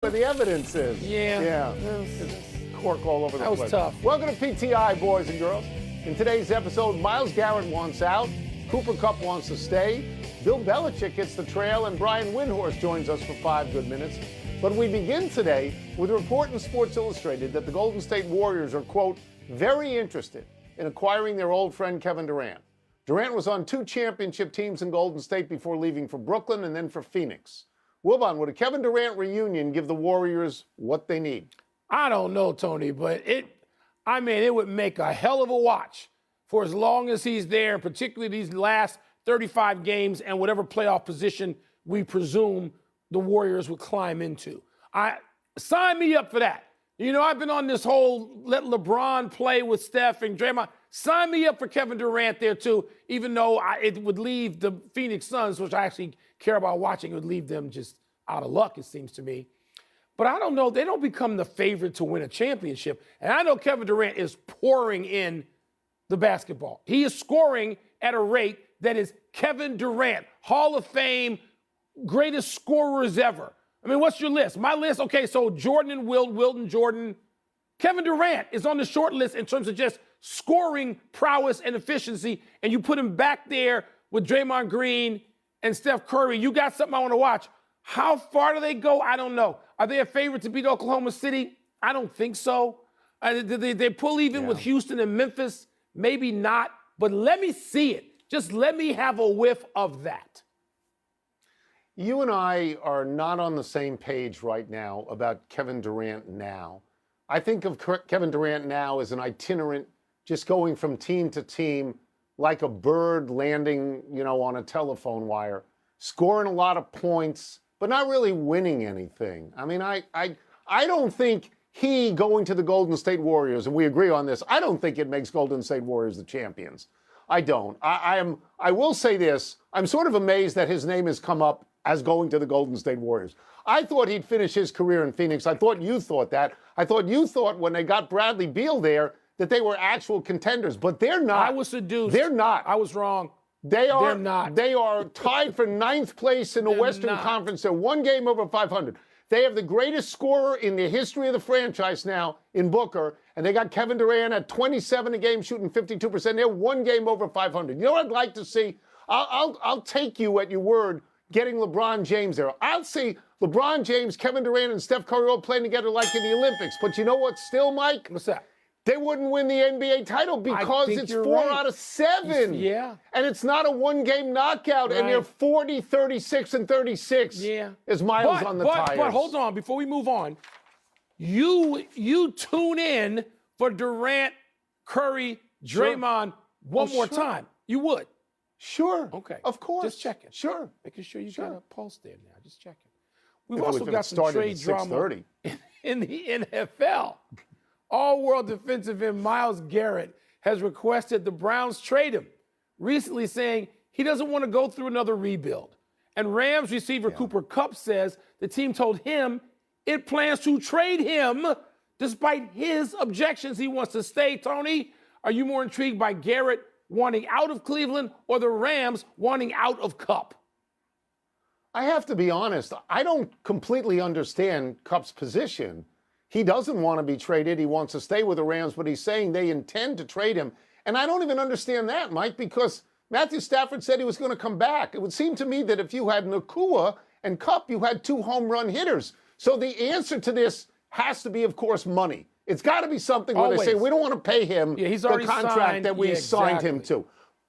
where the evidence is. Yeah. It's cork all over the place. That was tough. Welcome to PTI, boys and girls. In today's episode, MYLES GARRETT wants out, KUPP wants to stay, Bill Belichick hits the trail, and Brian Windhorst joins us for 5 good minutes. But we begin today with a report in Sports Illustrated that the Golden State Warriors are, quote, very interested in acquiring their old friend Kevin Durant. Durant was on 2 championship teams in Golden State before leaving for Brooklyn and then for Phoenix. Wilbon, would a Kevin Durant reunion give the Warriors what they need? I don't know, Tony, but it would make a hell of a watch for as long as he's there, particularly these last 35 games and whatever playoff position we presume the Warriors would climb into. Sign me up for that. You know, I've been on this whole let LeBron play with Steph and Draymond. Sign me up for Kevin Durant there, too, even though it would leave the Phoenix Suns, which I actually care about watching, it would leave them just out of luck, it seems to me. But I don't know. They don't become the favorite to win a championship. And I know Kevin Durant is pouring in the basketball. He is scoring at a rate that is Kevin Durant, Hall of Fame, greatest scorers ever. I mean, what's your list? My list, okay, so Jordan and Wilt, Jordan. Kevin Durant is on the short list in terms of just scoring prowess and efficiency, and you put him back there with Draymond Green and Steph Curry. You got something I want to watch. How far do they go? I don't know. Are they a favorite to beat Oklahoma City? I don't think so. Did they pull even with Houston and Memphis? Maybe not, but let me see it. Just let me have a whiff of that. You and I are not on the same page right now about Kevin Durant now. I think of Kevin Durant now as an itinerant, just going from team to team like a bird landing, on a telephone wire, scoring a lot of points, but not really winning anything. I mean, I don't think he going to the Golden State Warriors, and we agree on this, I don't think it makes Golden State Warriors the champions. I don't. I will say this, I'm sort of amazed that his name has come up as going to the Golden State Warriors. I thought he'd finish his career in Phoenix. I thought you thought that. I thought you thought when they got Bradley Beal there that they were actual contenders, but they're not. I was seduced. They're not. I was wrong. They're not. They are tied for 9th place in the Western Conference. They're 1 game over 500. They have the greatest scorer in the history of the franchise now in Booker, and they got Kevin Durant at 27 a game, shooting 52%. They're 1 game over 500. You know what I'd like to see? I'll take you at your word getting LeBron James there. I'll see LeBron James, Kevin Durant, and Steph Curry all playing together like in the Olympics. But you know what still, Mike? What's that? They wouldn't win the NBA title because it's 4 out of 7. Yeah. And it's not a 1-game knockout, and they're 40, 36, and 36. Yeah. As miles on the tires. But hold on, before we move on, you tune in for Durant, Curry, Draymond one more time. You would? Sure. Okay. Of course. Just checking. Sure. Making sure you got a pulse there now. Just checking. We've also got some trade drama in the NFL. All-world defensive end MYLES GARRETT has requested the Browns trade him, recently saying he doesn't want to go through another rebuild. And Rams receiver KUPP says the team told him it plans to trade him despite his objections. He wants to stay. Tony, are you more intrigued by Garrett wanting out of Cleveland or the Rams wanting out of KUPP? I have to be honest. I don't completely understand KUPP's position. He doesn't want to be traded. He wants to stay with the Rams, but he's saying they intend to trade him. And I don't even understand that, Mike, because Matthew Stafford said he was going to come back. It would seem to me that if you had Nacua and KUPP, you had 2 home run hitters. So the answer to this has to be, of course, money. It's got to be something where they say, we don't want to pay him the contract that we signed him to.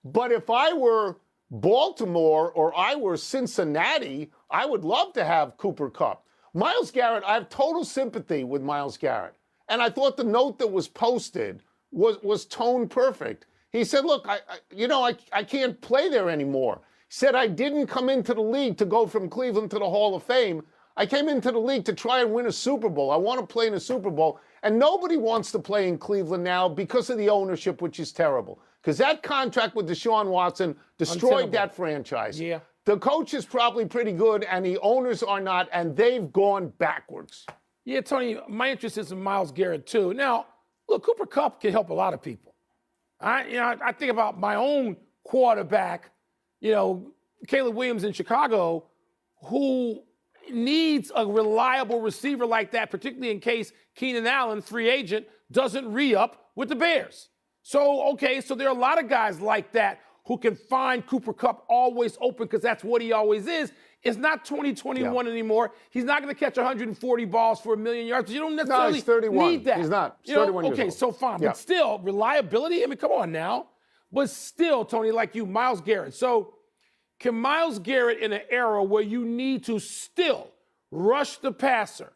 But if I were Baltimore or I were Cincinnati, I would love to have Cooper KUPP. MYLES GARRETT, I have total sympathy with MYLES GARRETT. And I thought the note that was posted was tone perfect. He said, look, I can't play there anymore. He said, I didn't come into the league to go from Cleveland to the Hall of Fame. I came into the league to try and win a Super Bowl. I want to play in a Super Bowl. And nobody wants to play in Cleveland now because of the ownership, which is terrible. Because that contract with Deshaun Watson destroyed that franchise. Yeah. The coach is probably pretty good, and the owners are not, and they've gone backwards. Yeah, Tony, my interest is in MYLES GARRETT, too. Now, look, Cooper KUPP can help a lot of people. I think about my own quarterback, Caleb Williams in Chicago, who needs a reliable receiver like that, particularly in case Keenan Allen, free agent, doesn't re-up with the Bears. So, okay, so there are a lot of guys like that who can find Cooper Kupp always open because that's what he always is. It's not 2021 anymore. He's not going to catch 140 balls for 1 million yards. You don't necessarily he's 31. need that. He's not. He's 31 years old. So fine. But still, reliability, I mean, come on now. But still, Tony, like you, Myles Garrett. So can Myles Garrett, in an era where you need to still rush the passer,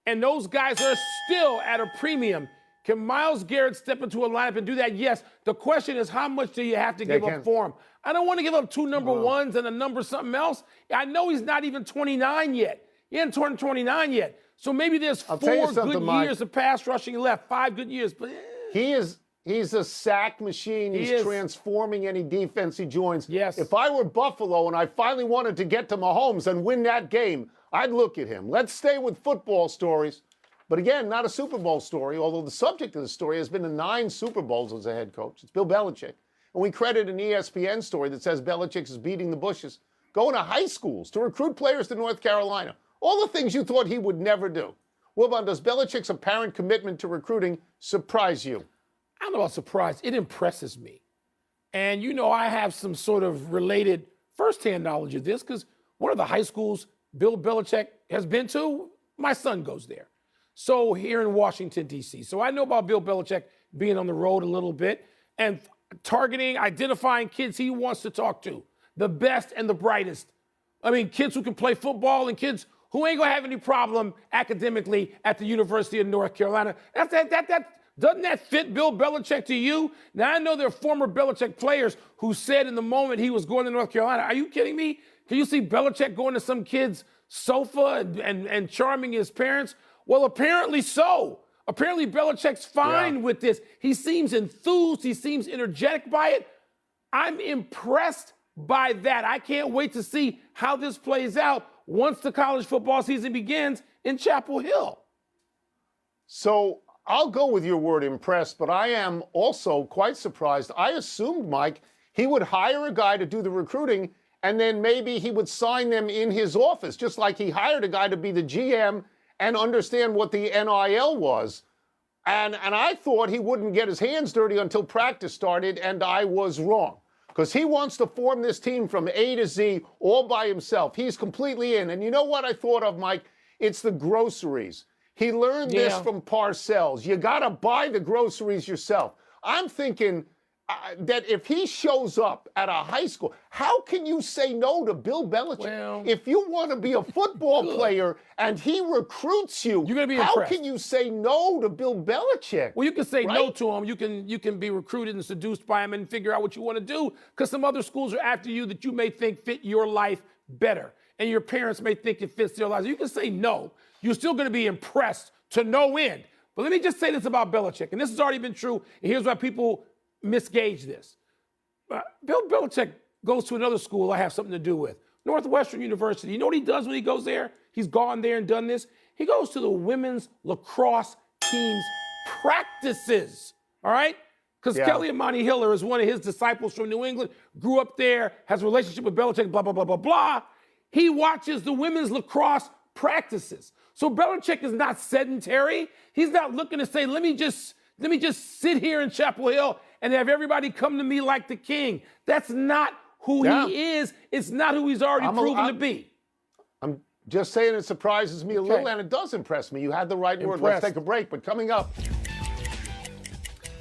and those guys are still at a premium, can Myles Garrett step into a lineup and do that? Yes. The question is, how much do you have to give up for him? I don't want to give up 2 number ones and a number something else. I know he's not even 29 yet. He hasn't turned 29 yet. So maybe there's 4 good years of pass rushing left, 5 good years. But He's a sack machine. He's transforming any defense he joins. Yes. If I were Buffalo and I finally wanted to get to Mahomes and win that game, I'd look at him. Let's stay with football stories. But again, not a Super Bowl story, although the subject of the story has been the 9 Super Bowls as a head coach. It's Bill Belichick. And we credit an ESPN story that says Belichick is beating the bushes, going to high schools to recruit players to North Carolina. All the things you thought he would never do. Wilbon, does Belichick's apparent commitment to recruiting surprise you? I don't know about surprise. It impresses me. And, you know, I have some sort of related firsthand knowledge of this because one of the high schools Bill Belichick has been to, my son goes there. So here in Washington, D.C. So I know about Bill Belichick being on the road a little bit and targeting, identifying kids he wants to talk to, the best and the brightest. I mean, kids who can play football and kids who ain't going to have any problem academically at the University of North Carolina. Doesn't that fit Bill Belichick to you? Now, I know there are former Belichick players who said in the moment he was going to North Carolina, are you kidding me? Can you see Belichick going to some kid's sofa and charming his parents? Well, apparently so. Apparently Belichick's fine with this. He seems enthused. He seems energetic by it. I'm impressed by that. I can't wait to see how this plays out once the college football season begins in Chapel Hill. So I'll go with your word impressed, but I am also quite surprised. I assumed, Mike, he would hire a guy to do the recruiting and then maybe he would sign them in his office, just like he hired a guy to be the GM and understand what the NIL was. And I thought he wouldn't get his hands dirty until practice started, and I was wrong. Because he wants to form this team from A to Z all by himself. He's completely in. And you know what I thought of, Mike? It's the groceries. He learned this from Parcells. You got to buy the groceries yourself. I'm thinking that if he shows up at a high school, how can you say no to Bill Belichick? Well, if you want to be a football player and he recruits you, you're gonna be how impressed. can you say no to Bill Belichick? Well, you can say no to him. You can be recruited and seduced by him and figure out what you want to do because some other schools are after you that you may think fit your life better. And your parents may think it fits their lives. You can say no. You're still going to be impressed to no end. But let me just say this about Belichick, and this has already been true, and here's why people misgauge this. Bill Belichick goes to another school I have something to do with, Northwestern University. You know what he does when he goes there? He's gone there and done this. He goes to the women's lacrosse team's practices, all right? Because Kelly Amani Hiller is one of his disciples from New England, grew up there, has a relationship with Belichick, blah, blah, blah, blah, blah. He watches the women's lacrosse practices. So Belichick is not sedentary. He's not looking to say, let me just sit here in Chapel Hill and have everybody come to me like the king. That's not who he is. It's not who he's already proven to be. I'm just saying it surprises me a little, and it does impress me. You had the right word. Let's take a break. But coming up,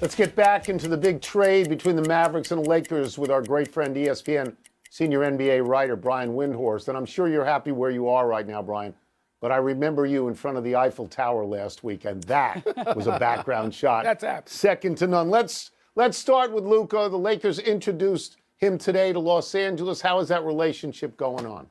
let's get back into the big trade between the Mavericks and the Lakers with our great friend, ESPN senior NBA writer, Brian Windhorst. And I'm sure you're happy where you are right now, Brian. But I remember you in front of the Eiffel Tower last week, and that was a background shot. That's apt. Second to none. Let's start with Luka. The Lakers introduced him today to Los Angeles. How is that relationship going on?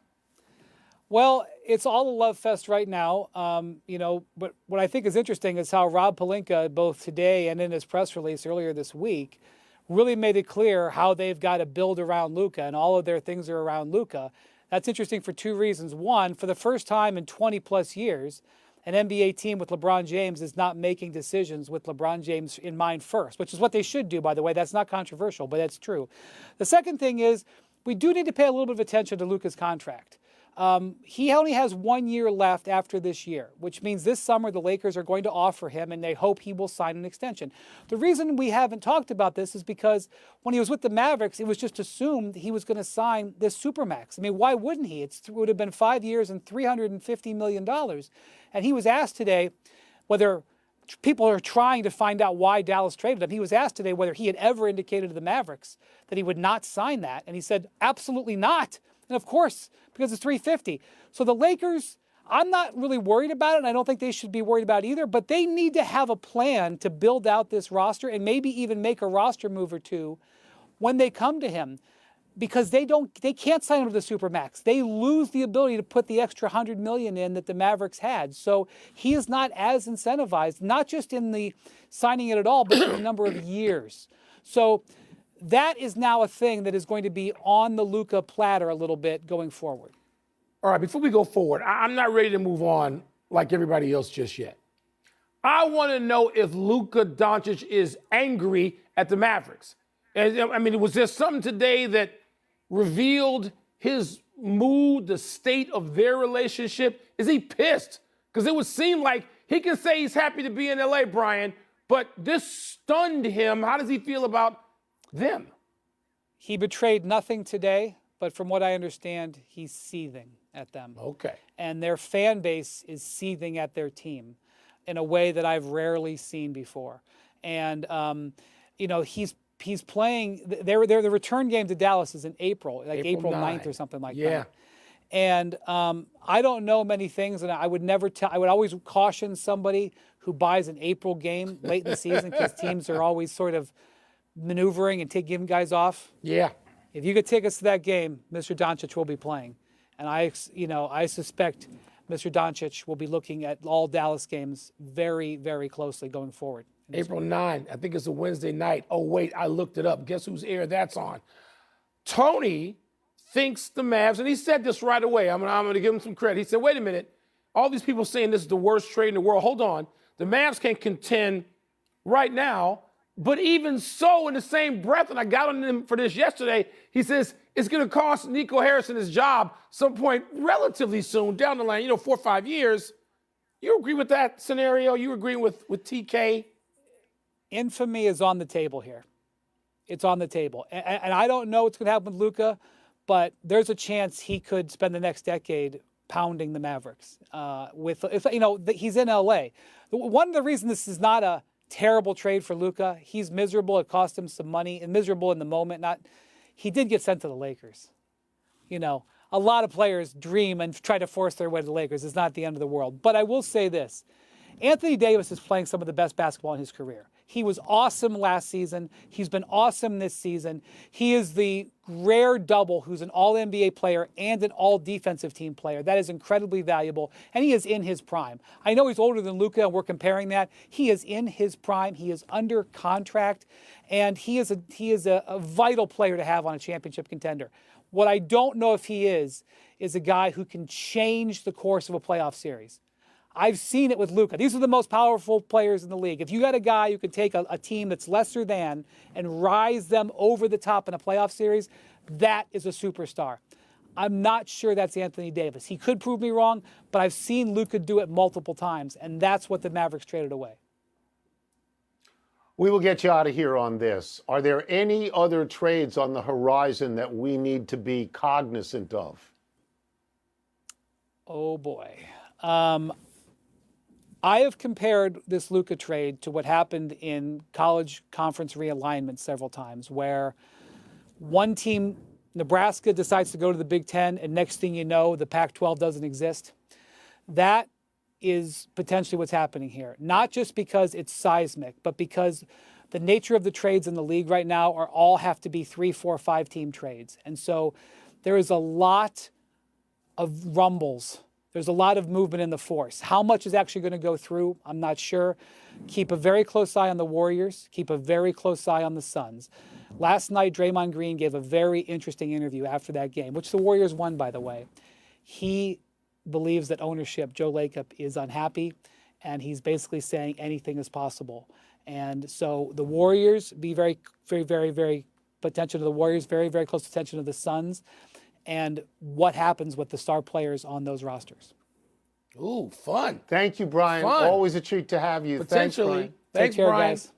Well, it's all a love fest right now. But what I think is interesting is how Rob Pelinka, both today and in his press release earlier this week, really made it clear how they've got to build around Luka, and all of their things are around Luka. That's interesting for 2 reasons. One, for the first time in 20-plus years, an NBA team with LeBron James is not making decisions with LeBron James in mind first, which is what they should do, by the way. That's not controversial, but that's true. The second thing is we do need to pay a little bit of attention to Luka's contract. He only has 1 year left after this year, which means this summer the Lakers are going to offer him, and they hope he will sign an extension. The reason we haven't talked about this is because when he was with the Mavericks, it was just assumed he was going to sign this Supermax. I mean, why wouldn't he? It would have been 5 years and $350 million. And he was asked today whether people are trying to find out why Dallas traded him. He was asked today whether he had ever indicated to the Mavericks that he would not sign that. And he said, absolutely not. And of course, because it's 350. So the Lakers, I'm not really worried about it, and I don't think they should be worried about it either, but they need to have a plan to build out this roster and maybe even make a roster move or two when they come to him, because they can't sign him to the Supermax. They lose the ability to put the extra $100 million in that the Mavericks had. So he is not as incentivized, not just in the signing it at all, but in the number of years. So that is now a thing that is going to be on the Luka platter a little bit going forward. All right, before we go forward, I'm not ready to move on like everybody else just yet. I want to know if Luka Doncic is angry at the Mavericks. And, I mean, was there something today that revealed his mood, the state of their relationship? Is he pissed? Because it would seem like he can say he's happy to be in LA, Brian, but this stunned him. How does he feel about them? He betrayed nothing today, but from what I understand, he's seething at them. Okay. And their fan base is seething at their team in a way that I've rarely seen before. And, you know, he's playing, the return game to Dallas is in April, like April 9th or something like that. And I don't know many things, and I would always caution somebody who buys an April game late in the season, because teams are always sort of maneuvering and giving guys off. Yeah. If you could take us to that game, Mr. Doncic will be playing. And I suspect Mr. Doncic will be looking at all Dallas games very, very closely going forward. April 9, I think it's a Wednesday night. Oh, wait, I looked it up. Guess whose air that's on? Tony thinks the Mavs, and he said this right away. I'm going to give him some credit. He said, wait a minute. All these people saying this is the worst trade in the world. Hold on. The Mavs can contend right now. But even so, in the same breath, and I got on him for this yesterday, he says it's going to cost Nico Harrison his job some point relatively soon, down the line, 4 or 5 years. You agree with that scenario? You agree with TK? Infamy is on the table here. It's on the table. And I don't know what's going to happen with Luka, but there's a chance he could spend the next decade pounding the Mavericks. He's in LA. One of the reasons this is not a terrible trade for Luka, he's miserable. It cost him some money, and miserable in the moment. He did get sent to the Lakers. A lot of players dream and try to force their way to the Lakers. It's not the end of the world. But I will say this. Anthony Davis is playing some of the best basketball in his career. He was awesome last season. He's been awesome this season. He is the rare double who's an all-NBA player and an all-defensive team player. That is incredibly valuable, and he is in his prime. I know he's older than Luka, and we're comparing that. He is in his prime. He is under contract, and he is a vital player to have on a championship contender. What I don't know if he is a guy who can change the course of a playoff series. I've seen it with Luka. These are the most powerful players in the league. If you got a guy who can take a team that's lesser than and rise them over the top in a playoff series, that is a superstar. I'm not sure that's Anthony Davis. He could prove me wrong, but I've seen Luka do it multiple times, and that's what the Mavericks traded away. We will get you out of here on this. Are there any other trades on the horizon that we need to be cognizant of? Oh, boy. I have compared this Luka trade to what happened in college conference realignment several times, where one team, Nebraska, decides to go to the Big Ten, and next thing you know, the Pac-12 doesn't exist. That is potentially what's happening here. Not just because it's seismic, but because the nature of the trades in the league right now all have to be 3, 4, 5 team trades. And so there is a lot of rumbles. There's a lot of movement in the force. How much is actually going to go through? I'm not sure. Keep a very close eye on the Warriors. Keep a very close eye on the Suns. Last night, Draymond Green gave a very interesting interview after that game, which the Warriors won, by the way. He believes that ownership, Joe Lacob, is unhappy, and he's basically saying anything is possible. And so the Warriors, be very, very, very, very potential to the Warriors, very, very close attention to the Suns. and what happens with the star players on those rosters. Ooh, fun. Thank you, Brian. Fun. Always a treat to have you. Potentially. Take Thanks, Brian. care, Brian. guys.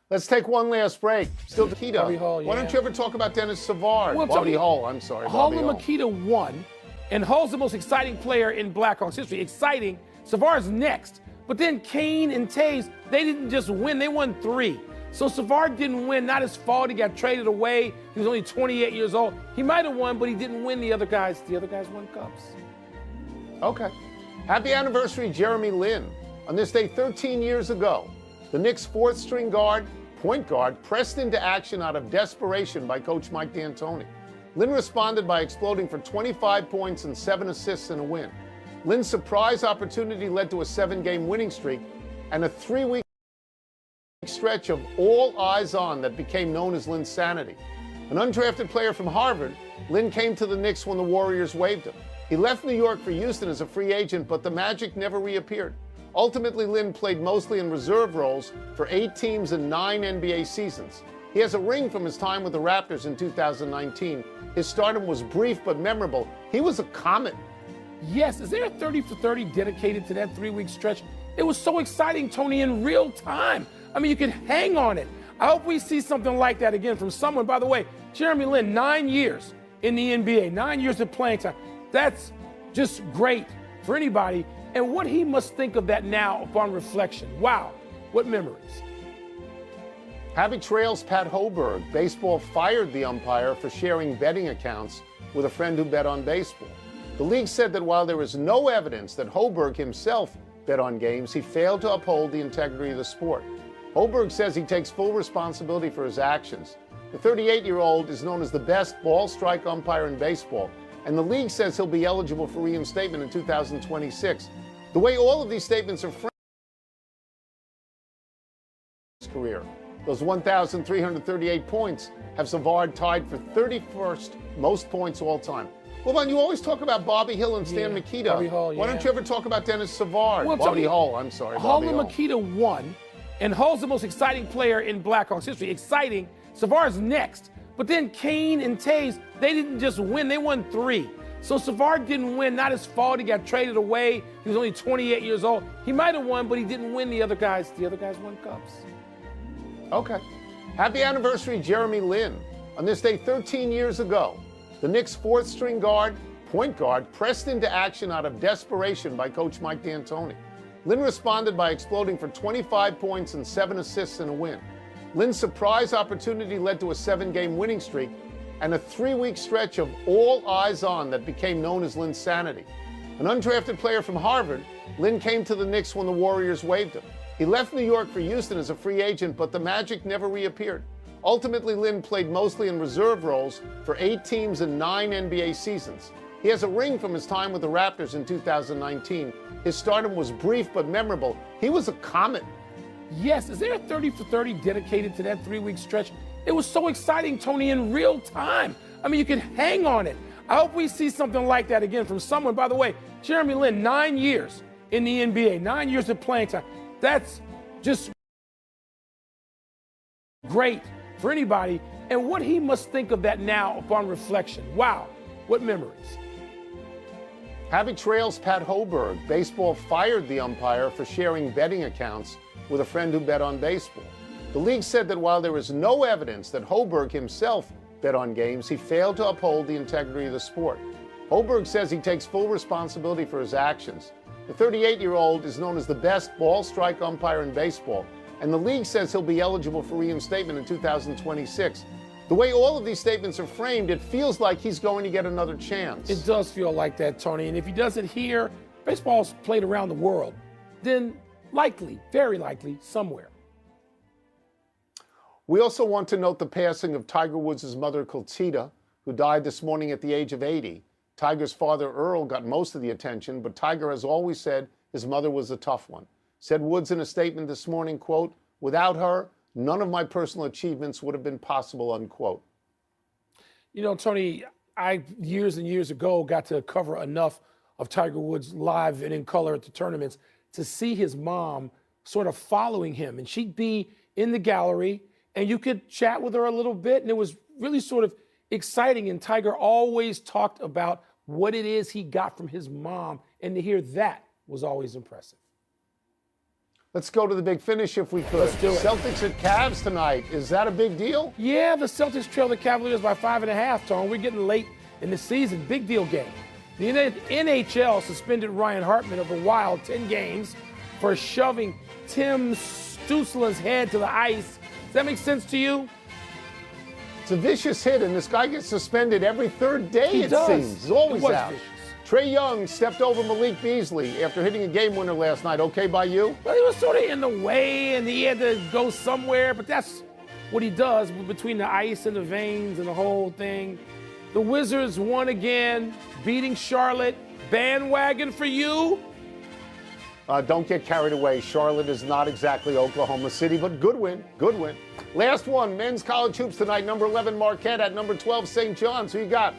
Let's take one last break. Still Makita. Bobby Hull, Why yeah. don't you ever talk about Dennis Savard? Well, Bobby Tony, Hull, I'm sorry. Hull Bobby and Hull. Makita won, and Hull's the most exciting player in Blackhawks history. Exciting. Savard's next. But then Kane and Taves, they didn't just win, they won 3. So Savard didn't win, not his fault. He got traded away. He was only 28 years old. He might have won, but he didn't win the other guys. The other guys won cups. Okay. Happy anniversary, Jeremy Lin. On this day 13 years ago, the Knicks' fourth-string guard, point guard, pressed into action out of desperation by coach Mike D'Antoni. Lin responded by exploding for 25 points and 7 assists in a win. Lin's surprise opportunity led to a 7-game winning streak and a 3-week stretch of all eyes on that became known as Lin's sanity. An undrafted player from Harvard, Lin came to the Knicks when the Warriors waived him. He left New York for Houston as a free agent, but the magic never reappeared. Ultimately, Lin played mostly in reserve roles for 8 teams and 9 NBA seasons. He has a ring from his time with the Raptors in 2019. His stardom was brief but memorable. He was a comet. Yes, is there a 30 for 30 dedicated to that 3-week stretch? It was so exciting, Tony, in real time. I mean, you could hang on it. I hope we see something like that again from someone. By the way, Jeremy Lin, 9 years in the NBA, 9 years of playing time. That's just great for anybody. And what he must think of that now upon reflection. Wow, what memories. Happy trails, Pat Hoberg. Baseball fired the umpire for sharing betting accounts with a friend who bet on baseball. The league said that while there is no evidence that Hoberg himself bet on games, he failed to uphold the integrity of the sport. Hoberg says he takes full responsibility for his actions. The 38-year-old is known as the best ball strike umpire in baseball, and the league says he'll be eligible for reinstatement in 2026. The way all of these statements are framed in his career, those 1,338 points have Savard tied for 31st most points all time. Well, man, you always talk about Bobby Hill and Stan Mikita. Bobby Hull, Why don't you ever talk about Dennis Savard? Well, Bobby Tony, Hull, I'm sorry. Hull Bobby and Hull. Makita won, and Hull's the most exciting player in Blackhawks history. Exciting. Savard's next. But then Kane and Taves, they didn't just win, they won 3. So Savard didn't win, not his fault. He got traded away. He was only 28 years old. He might have won, but he didn't win the other guys. The other guys won cups. Okay. Happy anniversary, Jeremy Lin. On this day 13 years ago, the Knicks' fourth-string guard, point guard, pressed into action out of desperation by coach Mike D'Antoni. Lin responded by exploding for 25 points and 7 assists in a win. Lin's surprise opportunity led to a 7-game winning streak and a 3-week stretch of all eyes on that became known as Lin's sanity. An undrafted player from Harvard, Lin came to the Knicks when the Warriors waived him. He left New York for Houston as a free agent, but the magic never reappeared. Ultimately, Lin played mostly in reserve roles for 8 teams and 9 NBA seasons. He has a ring from his time with the Raptors in 2019. His stardom was brief but memorable. He was a comet. Yes, is there a 30 for 30 dedicated to that 3-week stretch? It was so exciting, Tony, in real time. I mean, you could hang on it. I hope we see something like that again from someone. By the way, Jeremy Lin, 9 years in the NBA, 9 years of playing time. That's just great for anybody. And what he must think of that now upon reflection. Wow, what memories. Happy trails, Pat Hoberg. Baseball fired the umpire for sharing betting accounts with a friend who bet on baseball. The league said that while there is no evidence that Hoberg himself bet on games, he failed to uphold the integrity of the sport. Hoberg says he takes full responsibility for his actions. The 38-year-old is known as the best ball strike umpire in baseball, and the league says he'll be eligible for reinstatement in 2026. The way all of these statements are framed, it feels like he's going to get another chance. It does feel like that, Tony. And if he does it here, baseball's played around the world, then likely, very likely, somewhere. We also want to note the passing of Tiger Woods' mother, Clotilda, who died this morning at the age of 80. Tiger's father, Earl, got most of the attention, but Tiger has always said his mother was a tough one. Said Woods in a statement this morning, quote, "Without her, none of my personal achievements would have been possible," unquote. You know, Tony, I years and years ago got to cover enough of Tiger Woods live and in color at the tournaments to see his mom sort of following him. And she'd be in the gallery and you could chat with her a little bit. And it was really sort of exciting. And Tiger always talked about what it is he got from his mom. And to hear that was always impressive. Let's go to the big finish if we could. Let's do it. Celtics at Cavs tonight. Is that a big deal? Yeah, the Celtics trail the Cavaliers by 5.5, Tone. We're getting late in the season. Big deal game. The NHL suspended Ryan Hartman of the Wild 10 games for shoving Tim Stutzla's head to the ice. Does that make sense to you? It's a vicious hit, and this guy gets suspended every third day, it does. seems. He's always It was out. vicious. Trae Young stepped over Malik Beasley after hitting a game winner last night. Okay by you? Well, he was sort of in the way, and he had to go somewhere, but that's what he does between the ice and the veins and the whole thing. The Wizards won again, beating Charlotte. Bandwagon for you? Don't get carried away. Charlotte is not exactly Oklahoma City, but good win. Good win. Last one, men's college hoops tonight. Number 11, Marquette at number 12, St. John's. Who you got?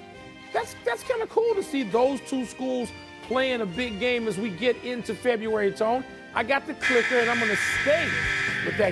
That's kind of cool to see those two schools playing a big game as we get into February, Tone. I got the clicker, and I'm going to stay with that.